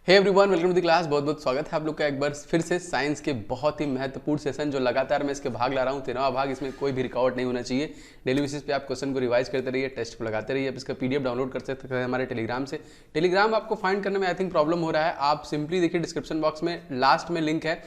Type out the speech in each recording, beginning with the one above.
Hey everyone, welcome to the class. बहुत बहुत स्वागत है आप लोग का एक बार फिर से साइंस के बहुत ही महत्वपूर्ण सेशन जो लगातार मैं इसके भाग ला रहा हूँ। 13वां भाग, इसमें कोई भी रिकॉर्ड नहीं होना चाहिए। डेली बेसिस पे आप क्वेश्चन को रिवाइज करते रहिए, टेस्ट को लगाते रहिए। आप इसका पीडीएफ डाउनलोड कर सकते हैं हमारे टेलीग्राम से। टेलीग्राम आपको फाइंड करने में आई थिंक प्रॉब्लम हो रहा है। आप सिंपली देखिए डिस्क्रिप्शन बॉक्स में लास्ट में लिंक है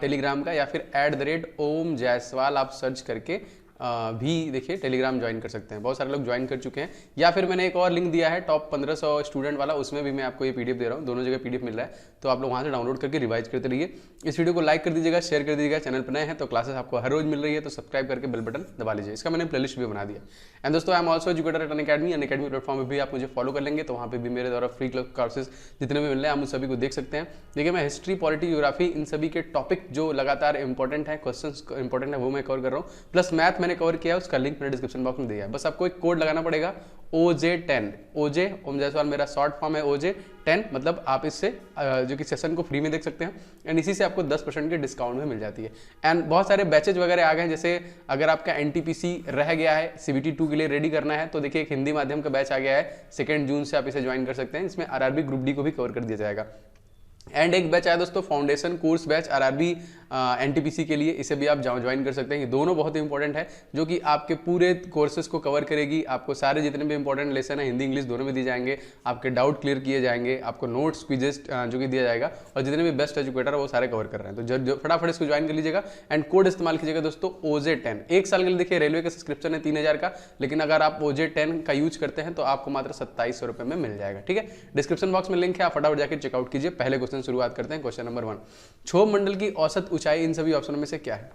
टेलीग्राम का, या फिर @ओम जायसवाल आप सर्च करके भी देखिए टेलीग्राम ज्वाइन कर सकते हैं। बहुत सारे लोग ज्वाइन कर चुके हैं, या फिर मैंने एक और लिंक दिया है टॉप 1500 स्टूडेंट वाला, उसमें भी मैं आपको ये पीडीएफ दे रहा हूँ। दोनों जगह पीडीएफ मिल रहा है, तो आप लोग वहाँ से डाउनलोड करके रिवाइज करते रहिए। इस वीडियो को लाइक कर दीजिएगा, शेयर कर दीजिएगा। चैनल पर नए हैं तो क्लासेस आपको हर रोज मिल रही है, तो सब्सक्राइब करके बेल बटन दबा लीजिए। इसका मैंने प्लेलिस्ट भी बना दिया। एंड दोस्तों, I am also educator eight Unacademy platform पर भी आप मुझे फॉलो कर लेंगे, तो वहाँ पे भी मेरे द्वारा फ्री कोर्सेज जितने भी मिल रहे हैं आप उन सभी को देख सकते हैं। देखिए, मैं हिस्ट्री, पॉलिटी, ज्योग्राफी, इन सभी के टॉपिक जो लगातार इंपॉर्टेंट है, क्वेश्चन इंपॉर्टेंट है, वो मैं कवर कर रहा हूँ। प्लस मैथ मैंने कवर किया है, उसका लिंक मैंने डिस्क्रिप्शन बॉक्स में दिया है। बस आपको एक कोड लगाना पड़ेगा OJ10। OJ ओम जायसवाल मेरा शॉर्ट फॉर्म है। OJ10 मतलब आप इससे जो कि सेशन को फ्री में देख सकते हैं, एंड इसी से आपको 10% के डिस्काउंट में मिल जाती है। एंड बहुत सारे बैचेज वगैरह आ गए हैं, जैसे अगर आपका NTPC रह गया है, CBT 2 के लिए रेडी करना है, तो देखिए एक हिंदी माध्यम का बैच आ गया है। 2 जून से आप इसे ज्वाइन कर सकते हैं। इसमें RRB ग्रुप डी को भी कवर कर दिया जाएगा। एंड एक बैच आया दोस्तों, foundation course batch RRB NTPC के लिए, इसे भी आप ज्वाइन कर सकते हैं। ये दोनों बहुत इंपॉर्टेंट है, जो कि आपके पूरे कोर्सेज को कवर करेगी। आपको सारे जितने भी इंपॉर्टेंट लेसन है, हिंदी इंग्लिश दोनों में दिए जाएंगे। आपके डाउट क्लियर किए जाएंगे, आपको नोट्स क्विजेस जो कि दिया जाएगा, और जितने भी बेस्ट एजुकेटर है वो सारे कवर कर रहे हैं। तो जो फटाफट इसको ज्वाइन कर लीजिएगा एंड कोड इस्तेमाल कीजिएगा दोस्तों OJ10। 1 साल के लिए देखिए रेलवे का सब्सक्रिप्शन है 3000 का, लेकिन अगर आप OJ10 का यूज करते हैं तो आपको मात्र 2700 रुपये में मिल जाएगा। ठीक है, डिस्क्रिप्शन बॉक्स में लिंक है, आप फटाफट जाकर चेकआउट कीजिए। पहले क्वेश्चन शुरुआत करते हैं। क्वेश्चन नंबर 1, क्षोभ मंडल की औसत ऊंचाई इन सभी ऑप्शनों में से क्या है?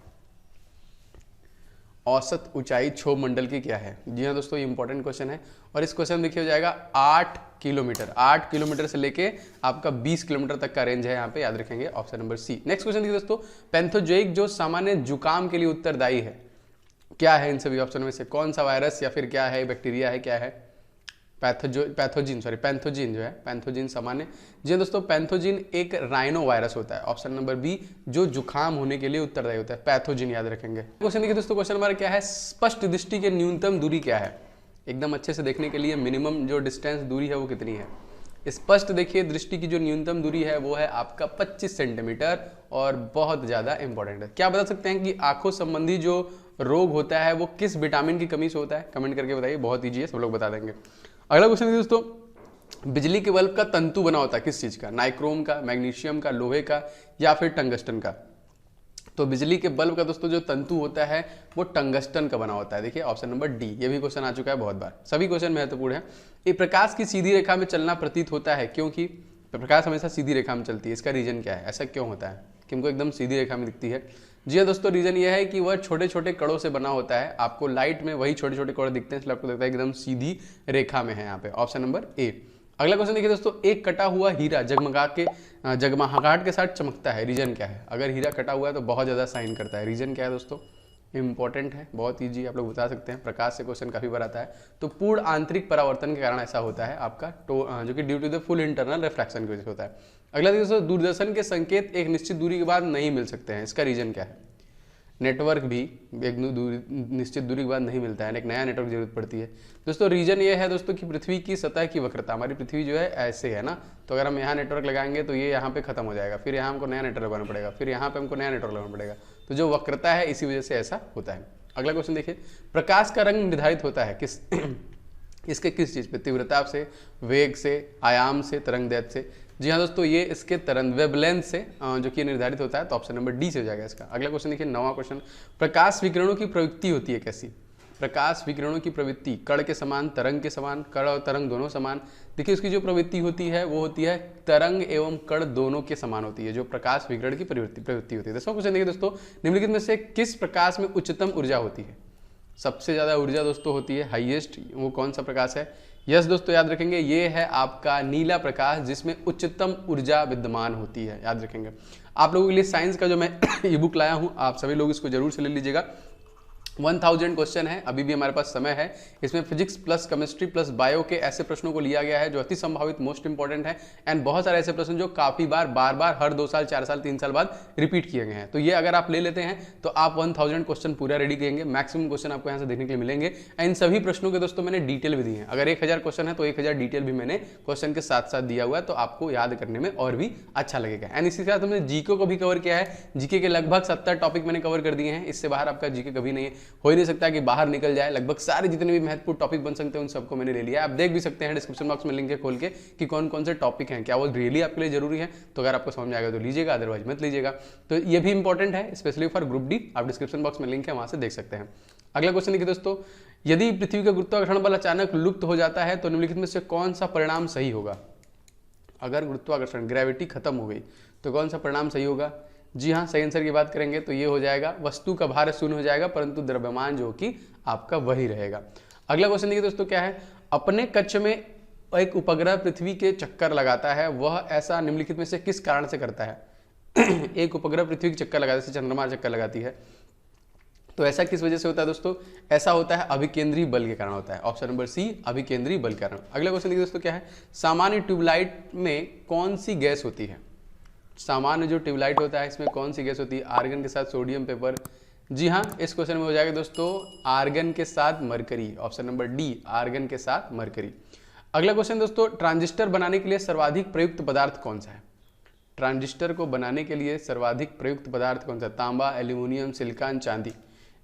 औसत ऊंचाई क्षोभ मंडल की क्या है? जी हाँ दोस्तों, ये इंपॉर्टेंट क्वेश्चन है, और इस क्वेश्चन देखिए हो जाएगा 8 किलोमीटर। 8 किलोमीटर से लेके आपका 20 किलोमीटर तक का रेंज है, यहाँ पे याद रखेंगे। Option number C. Next question देखिए दोस्तों, पैथोजोइक जो सामान्य जुकाम के लिए उत्तरदायी है, क्या है इन सभी ऑप्शन में से? कौन सा वायरस या फिर क्या है, बैक्टीरिया है, क्या है? पैथोजिन जो है, पैथोजिन सामान्य। जी दोस्तों, पैथोजिन एक राइनो वायरस होता है। ऑप्शन नंबर बी, जो जुकाम होने के लिए उत्तरदायी होता है। पैथोजिन याद रखेंगे। क्वेश्चन देखिए दोस्तों, क्वेश्चन नंबर क्या है, स्पष्ट दृष्टि की न्यूनतम दूरी क्या है? एकदम अच्छे से देखने के लिए मिनिमम जो डिस्टेंस दूरी है वो कितनी है? स्पष्ट देखिए दृष्टि की जो न्यूनतम दूरी है वो है आपका 25 सेंटीमीटर, और बहुत ज्यादा इंपॉर्टेंट है। क्या बता सकते हैं कि आंखों संबंधी जो रोग होता है वो किस विटामिन की कमी से होता है? कमेंट करके बताइए, बहुत ईजी है, सब लोग बता देंगे। अगला क्वेश्चन है दोस्तों, बिजली के बल्ब का तंतु बना होता है किस चीज का? नाइक्रोम का, मैग्नीशियम का, लोहे का, या फिर टंगस्टन का? तो बिजली के बल्ब का दोस्तों जो तंतु होता है वो टंगस्टन का बना होता है। देखिए ऑप्शन नंबर डी। ये भी क्वेश्चन आ चुका है बहुत बार, सभी क्वेश्चन महत्वपूर्ण है। ये प्रकाश की सीधी रेखा में चलना प्रतीत होता है, क्योंकि प्रकाश हमेशा सीधी रेखा में चलती है। इसका रीजन क्या है? ऐसा क्यों होता है कि हमको एकदम सीधी रेखा में दिखती है? जी हाँ दोस्तों, रीजन ये है कि वह छोटे छोटे कणों से बना होता है। आपको लाइट में वही छोटे छोटे कण दिखते हैं, इसलिए आपको लगता है एकदम सीधी रेखा में है यहाँ पे। Option number A. अगला क्वेश्चन देखिए दोस्तों, एक कटा हुआ हीरा जगमगाहट के साथ चमकता है, रीजन क्या है? अगर हीरा कटा हुआ है तो बहुत ज्यादा शाइन करता है, रीजन क्या है दोस्तों? इंपॉर्टेंट है, बहुत ईजी, आप लोग बता सकते हैं। प्रकाश से क्वेश्चन काफी बार आता है। तो पूर्ण आंतरिक परावर्तन के कारण ऐसा होता है आपका, जो कि due to the full internal refraction की वजह से होता है। अगला देखिए दोस्तों, दूरदर्शन के संकेत एक निश्चित दूरी के बाद नहीं मिल सकते हैं, इसका रीजन क्या है? नेटवर्क भी एक निश्चित दूरी के बाद नहीं मिलता है, एक नया नेटवर्क जरूरत पड़ती है। दोस्तों रीजन ये है दोस्तों कि पृथ्वी की सतह की वक्रता, हमारी पृथ्वी जो है ऐसे है ना, तो अगर हम यहाँ नेटवर्क लगाएंगे तो ये यहाँ पे खत्म हो जाएगा, फिर यहाँ हमको नया नेटवर्क लगाना पड़ेगा, फिर यहाँ पे हमको नया नेटवर्क लगाना पड़ेगा। तो जो वक्रता है इसी वजह से ऐसा होता है। अगला क्वेश्चन देखिए, प्रकाश का रंग निर्धारित होता है किस इसके किस चीज पे? तीव्रता से, वेग से, आयाम से, तरंग दैर्ध्य से? जी हाँ दोस्तों, ये इसके तरंग वेवलेंथ से जो कि निर्धारित होता है। तो ऑप्शन नंबर डी से हो जाएगा इसका। अगला क्वेश्चन देखिए, 9वां क्वेश्चन, प्रकाश विकिरणों की प्रवृत्ति होती है कैसी? प्रकाश विकिरणों की प्रवृत्ति कण के समान, तरंग के समान, कण और तरंग दोनों समान? देखिए उसकी जो प्रवृत्ति होती है वो होती है तरंग एवं कण दोनों के समान होती है, जो प्रकाश विकिरण की प्रवृत्ति होती है। 10वां क्वेश्चन देखिए दोस्तों, निम्नलिखित में से किस प्रकाश में उच्चतम ऊर्जा होती है? सबसे ज्यादा ऊर्जा दोस्तों होती है, हाईएस्ट, वो कौन सा प्रकाश है? यस दोस्तों, याद रखेंगे, ये है आपका नीला प्रकाश, जिसमें उच्चतम ऊर्जा विद्यमान होती है, याद रखेंगे। आप लोगों के लिए साइंस का जो मैं ई बुक लाया हूं, आप सभी लोग इसको जरूर से ले लीजिएगा। 1000 क्वेश्चन है, अभी भी हमारे पास समय है। इसमें physics plus chemistry plus bio के ऐसे प्रश्नों को लिया गया है जो अति संभावित मोस्ट इंपॉर्टेंट है, एंड बहुत सारे ऐसे प्रश्न जो काफी बार बार हर 2 साल 4 साल 3 साल बाद रिपीट किए गए हैं। तो ये अगर आप ले लेते हैं तो आप 1000 क्वेश्चन पूरा रेडी करेंगे। मैक्सिमम क्वेश्चन आपको यहाँ से देखने के लिए मिलेंगे, एंड इन सभी प्रश्नों के दोस्तों मैंने डिटेल भी दी है। अगर 1000 क्वेश्चन है तो 1000 डिटेल भी मैंने क्वेश्चन के साथ साथ दिया हुआ है, तो आपको याद करने में और भी अच्छा लगेगा। एंड इसी के साथ हमने जीके को भी कवर किया है। जीके के लगभग 70 टॉपिक मैंने कवर कर दिए हैं। इससे बाहर आपका जीके कभी नहीं हो ही नहीं सकता कि बाहर निकल जाए। लगभग सारे जितने भी महत्वपूर्ण टॉपिक बन सकते हैं उन सबको मैंने ले लिया। आप देख भी सकते हैं डिस्क्रिप्शन बॉक्स में लिंक है खोल के कि कौन कौन से टॉपिक हैं, क्या वो रियली आपके लिए जरूरी है। तो अगर आपको समझ में आएगा तो लीजिएगा, अदरवाइज मत लीजिएगा। तो ये भी इंपॉर्टेंट है स्पेशली फॉर ग्रुप डी। आप डिस्क्रिप्शन बॉक्स में लिंक है, वहां से देख सकते हैं। अगला क्वेश्चन देखिए दोस्तों, यदि पृथ्वी का गुरुत्वाकर्षण बल अचानक लुप्त हो जाता है तो निम्नलिखित में से कौन सा परिणाम सही होगा? अगर गुरुत्वाकर्षण ग्रेविटी खत्म हो गई तो कौन सा परिणाम सही होगा? जी हाँ, सही आंसर की बात करेंगे तो ये हो जाएगा वस्तु का भार शून्य हो जाएगा, परंतु द्रव्यमान जो कि आपका वही रहेगा। अगला क्वेश्चन देखिए दोस्तों क्या है, अपने कक्ष में एक उपग्रह पृथ्वी के चक्कर लगाता है, वह ऐसा निम्नलिखित में से किस कारण से करता है? एक उपग्रह पृथ्वी के चक्कर लगाता है, जैसे चंद्रमा चक्कर लगाती है, तो ऐसा किस वजह से होता है दोस्तों? ऐसा होता है अभिकेंद्री बल के कारण होता है। ऑप्शन नंबर सी, अभिकेंद्री बल के कारण। अगला क्वेश्चन देखिए दोस्तों क्या है, सामान्य ट्यूबलाइट में कौन सी गैस होती है? सामान्य जो ट्यूबलाइट होता है इसमें कौन सी गैस होती है? आर्गन के साथ सोडियम पेपर। जी हाँ, इस क्वेश्चन में हो जाएगा दोस्तों आर्गन के साथ mercury. Option number D, argon के साथ मरकरी। अगला क्वेश्चन दोस्तों, ट्रांजिस्टर बनाने के लिए सर्वाधिक प्रयुक्त पदार्थ कौन सा है? ट्रांजिस्टर को बनाने के लिए सर्वाधिक प्रयुक्त पदार्थ कौन सा? तांबा, एल्यूमिनियम, सिलिकॉन, चांदी।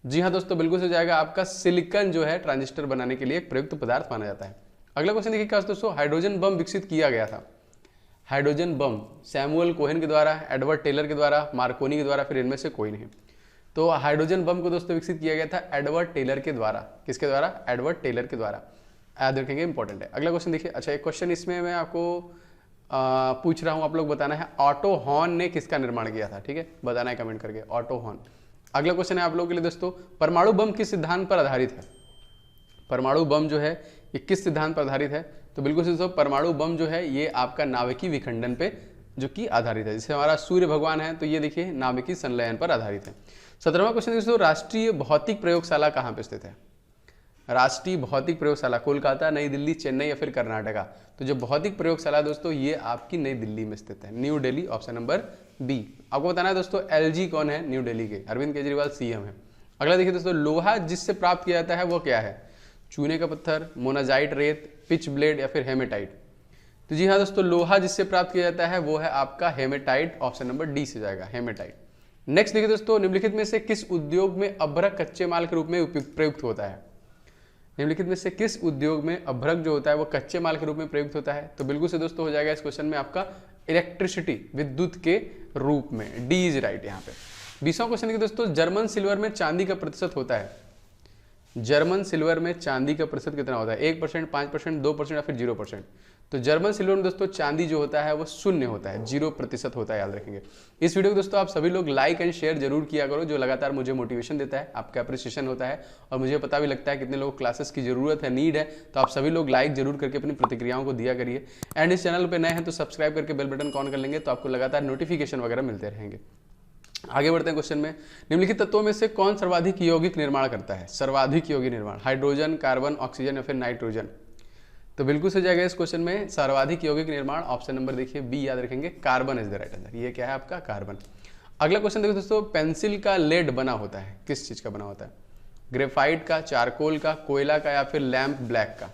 जी हाँ दोस्तों, बिल्कुल हो जाएगा आपका सिलिकॉन जो है ट्रांजिस्टर बनाने के लिए एक प्रयुक्त पदार्थ माना जाता है। अगला क्वेश्चन देखिए क्या दोस्तों, हाइड्रोजन बम विकसित किया गया था। हाइड्रोजन बम सैमुअल कोहेन के द्वारा, एडवर्ड टेलर के द्वारा, मार्कोनी के द्वारा, फिर इनमें से कोई नहीं। तो हाइड्रोजन बम को दोस्तों विकसित किया गया था एडवर्ड टेलर के द्वारा। किसके द्वारा? एडवर्ड टेलर के द्वारा। याद रखेंगे, इंपॉर्टेंट है। अगला क्वेश्चन देखिए, अच्छा एक क्वेश्चन इसमें मैं आपको पूछ रहा हूँ, आप लोग बताना है ऑटो हॉर्न ने किसका निर्माण किया था? ठीक है, बताना है कमेंट करके, ऑटो हॉर्न। अगला क्वेश्चन है आप लोगों के लिए दोस्तों, परमाणु बम किस सिद्धांत पर आधारित है? परमाणु बम जो है ये किस सिद्धांत पर आधारित है? तो बिल्कुल दोस्तों, परमाणु बम जो है ये आपका नाभिकीय विखंडन पे जो कि आधारित है। जैसे हमारा सूर्य भगवान है तो ये देखिए नाभिकीय संलयन पर आधारित है। 17वां क्वेश्चन दोस्तों, राष्ट्रीय भौतिक प्रयोगशाला कहाँ पे स्थित है? राष्ट्रीय भौतिक प्रयोगशाला कोलकाता, नई दिल्ली, चेन्नई या फिर कर्नाटका? तो जो भौतिक प्रयोगशाला दोस्तों ये आपकी नई दिल्ली में स्थित है, New Delhi. Option number B. आपको बताना है दोस्तों एलजी कौन है न्यू दिल्ली के? अरविंद केजरीवाल सीएम है। अगला देखिए दोस्तों, लोहा जिससे प्राप्त किया जाता है वो क्या है? चूने का पत्थर, मोनाजाइट रेत, पिच ब्लेड या फिर हेमेटाइट? तो जी हाँ दोस्तों, लोहा जिससे प्राप्त किया जाता है वो है आपका हेमेटाइट। ऑप्शन नंबर डी से जाएगा, हेमेटाइट। नेक्स्ट देखिए दोस्तों, निम्नलिखित में से किस उद्योग में अभ्रक कच्चे माल के रूप में प्रयुक्त होता है? निम्नलिखित में से किस उद्योग में अभ्रक जो होता है वो कच्चे माल के रूप में प्रयुक्त होता है? तो बिल्कुल से दोस्तों हो जाएगा इस क्वेश्चन में आपका इलेक्ट्रिसिटी, विद्युत के रूप में। डी इज राइट यहाँ पे। 20वां क्वेश्चन देखिए दोस्तों, जर्मन सिल्वर में चांदी का प्रतिशत होता है। जर्मन सिल्वर में चांदी का प्रतिशत कितना होता है? 1%, 5%, 2% या फिर 0%? तो जर्मन सिल्वर में दोस्तों चांदी जो होता है वो 0 होता है, 0% होता है, याद रखेंगे। इस वीडियो को दोस्तों आप सभी लोग लाइक एंड शेयर जरूर किया करो, जो लगातार मुझे मोटिवेशन देता है, आपका अप्रिसिएशन होता है, और मुझे पता भी लगता है कितने लोग क्लासेस की जरूरत है, नीड है। तो आप सभी लोग लाइक जरूर करके अपनी प्रतिक्रियाओं को दिया करिए। एंड इस चैनल पर नए हैं तो सब्सक्राइब करके बेल बटन ऑन कर लेंगे, तो आपको लगातार नोटिफिकेशन वगैरह मिलते रहेंगे। आगे बढ़ते हैं क्वेश्चन में, निम्नलिखित तत्वों में से कौन सर्वाधिक यौगिक निर्माण करता है? सर्वाधिक यौगिक निर्माण, हाइड्रोजन, कार्बन, ऑक्सीजन या फिर नाइट्रोजन? तो बिल्कुल से जाएगा इस क्वेश्चन में सर्वाधिक यौगिक निर्माण। ऑप्शन नंबर देखिए बी, याद रखेंगे, carbon is the right answer. ये क्या है आपका? कार्बन। अगला क्वेश्चन देखो दोस्तों, पेंसिल का लेड बना होता है, किस चीज का बना होता है? ग्रेफाइट का, चारकोल का, कोयला का या फिर लैंप ब्लैक का?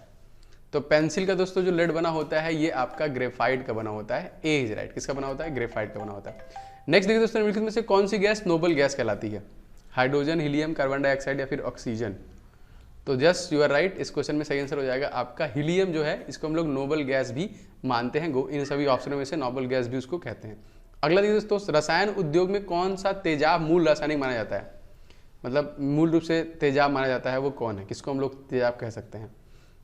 तो पेंसिल का दोस्तों जो लेड बना होता है ये आपका ग्रेफाइट का बना होता है। ए इज राइट। किसका बना होता है? ग्रेफाइट का बना होता है। नेक्स्ट देखिए दोस्तों, निम्नलिखित में से कौन सी गैस नोबल गैस कहलाती है? हाइड्रोजन, हीलियम, कार्बन डाइऑक्साइड या फिर ऑक्सीजन? तो जस्ट यू आर राइट। इस क्वेश्चन में सही आंसर हो जाएगा आपका हीलियम जो है, इसको हम लोग नोबल गैस भी मानते हैं। इन सभी ऑप्शनों में से नोबल गैस भी उसको कहते हैं। अगला देखिए दोस्तों, रसायन उद्योग में कौन सा तेजाब मूल रासायनिक माना जाता है? मतलब मूल रूप से तेजाब माना जाता है वो कौन है? किसको हम लोग तेजाब कह सकते हैं?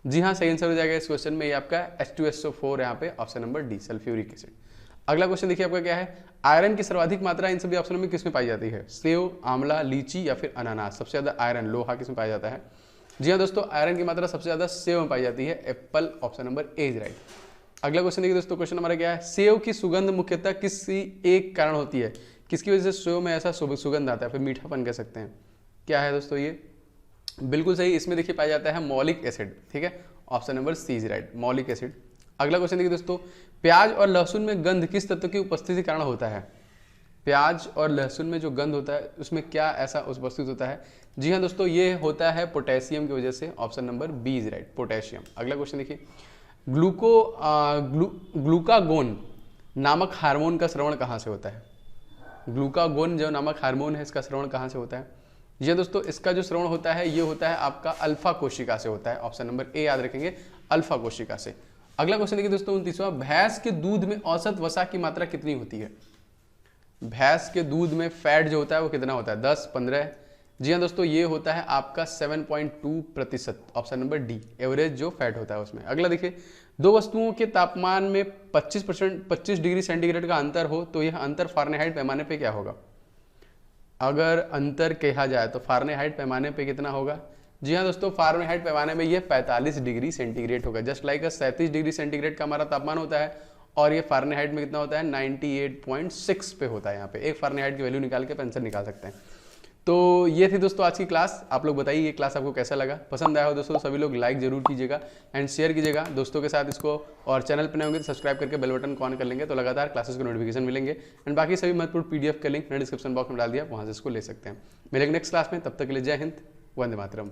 जी हाँ, सही आंसर हो जाएगा इस क्वेश्चन में ये आपका H2SO4 यहाँ पे, option number D, sulphuric acid. अगला क्वेश्चन देखिए आपका क्या है, आयरन की सर्वाधिक मात्रा इन सभी ऑप्शनों में किसमें पाई जाती है? सेव, आंवला, लीची या फिर अनानास? सबसे ज्यादा आयरन, लोहा किसमें पाया जाता है? जी हाँ दोस्तों, आयरन की मात्रा सबसे ज्यादा सेव में पाई जाती है, Apple. Option number A is right. अगला क्वेश्चन देखिए दोस्तों, क्वेश्चन हमारा क्या है, सेव की सुगंध मुख्यतः किसी एक कारण होती है? किसकी वजह से सेव में ऐसा सुगंध आता है, फिर मीठापन कह सकते हैं? क्या है दोस्तों ये? बिल्कुल सही, इसमें देखिए पाया जाता है मौलिक एसिड। ठीक है, option number C is right, malic acid. अगला क्वेश्चन देखिए दोस्तों, प्याज और लहसुन में गंध किस तत्व की उपस्थिति के कारण होता है? प्याज और लहसुन में जो गंध होता है उसमें क्या ऐसा उपस्थित होता है? जी हाँ दोस्तों, ये होता है पोटेशियम की वजह से। Option number B is right, potassium. अगला क्वेश्चन देखिए, ग्लूकागोन नामक हार्मोन का स्रवण कहाँ से होता है? ग्लूकागोन जो नामक हार्मोन है, इसका स्रवण कहाँ से होता है? ये दोस्तों, इसका जो स्रवण होता है ये होता है आपका अल्फा कोशिका से होता है। ऑप्शन नंबर ए याद रखेंगे, अल्फा कोशिका से। अगला क्वेश्चन देखिए दोस्तों 29वां, भैंस के दूध में औसत वसा की मात्रा कितनी होती है? भैंस के दूध में फैट जो होता है वो कितना होता है? 10, 15? जी हाँ दोस्तों, ये होता है आपका 7.2%। ऑप्शन नंबर डी, एवरेज जो फैट होता है उसमें। अगला देखिए, दो वस्तुओं के तापमान में 25 डिग्री सेंटीग्रेड का अंतर हो तो यह अंतर फारेनहाइट पैमाने पे क्या होगा? अगर अंतर कहा जाए तो फारेनहाइट पैमाने पे कितना होगा? जी हाँ दोस्तों, फारेनहाइट पैमाने में ये 45 डिग्री सेंटीग्रेड होगा। जस्ट लाइक 37 डिग्री सेंटीग्रेड का हमारा तापमान होता है और ये फारेनहाइट में कितना होता है? 98.6 पे होता है। यहाँ पे एक फारेनहाइट की वैल्यू निकाल के आंसर निकाल सकते हैं। तो ये थी दोस्तों आज की क्लास। आप लोग बताइए ये क्लास आपको कैसा लगा? पसंद आया हो दोस्तों सभी लोग लाइक जरूर कीजिएगा एंड शेयर कीजिएगा दोस्तों के साथ इसको, और चैनल पर नए होंगे तो सब्सक्राइब करके बेल बटन को ऑन कर लेंगे तो लगातार क्लासेस के नोटिफिकेशन मिलेंगे। एंड बाकी सभी महत्वपूर्ण पीडीएफ का लिंक मैंने डिस्क्रिप्शन बॉक्स में डाल दिया, वहाँ से इसको ले सकते हैं। मिलेंगे नेक्स्ट क्लास में, तब तक के लिए जय हिंद, वंदे मातरम।